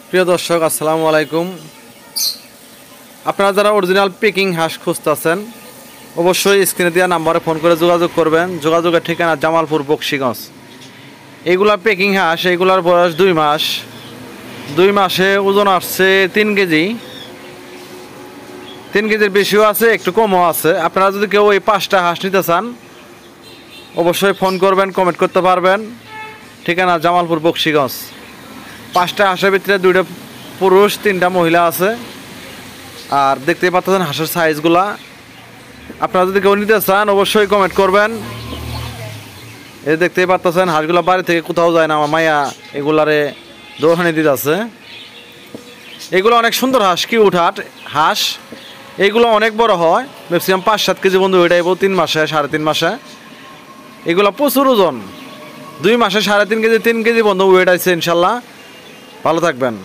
প্রিয় দর্শক আসসালামু আলাইকুম। আপনারা যারা অরিজিনাল পেকিং হাঁস খুঁজতেছেন অবশ্যই স্ক্রিনে দেওয়া নাম্বারে ফোন করে যোগাযোগ করবেন। যোগাযোগের ঠিকানা জামালপুর বকশীগঞ্জ। এইগুলা পেকিং হাঁস, এইগুলার বয়স 2 মাস। 2 মাসে ওজন আসছে 3 কেজি। 3 কেজির বেশিও আছে, একটু কমও আছে। আপনারা যদি কেউ এই 5টা হাঁস নিতে চান অবশ্যই ফোন করবেন, কমেন্ট করতে পারবেন। ঠিকানা জামালপুর বকশীগঞ্জ। 5টা হাঁসের ভিতরে 2টা পুরুষ 3টা মহিলা আছে। আর দেখতেই পাচ্ছেন হাঁসের সাইজগুলা। আপনারা যদি কেউ নিতে চান অবশ্যই কমেন্ট করবেন। এই দেখতেই পাচ্ছেন হাঁসগুলা বাড়ি থেকে কোথাও যায় না, আমার মায়া এগুলারে দোহানি দিতে আছে। এগুলো অনেক সুন্দর হাঁস, কিউট হাঁস। এইগুলো অনেক বড় হয়, ম্যাক্সিমাম 5-7 কেজি বন্ধু ওইটাই 3 মাসে 3.5 মাসে। এগুলো প্রচুর ওজন। 2 মাসে 3.5 কেজি 3 কেজি বন্ধু ওয়েট আছে ইনশাল্লাহ। ভালো থাকবেন।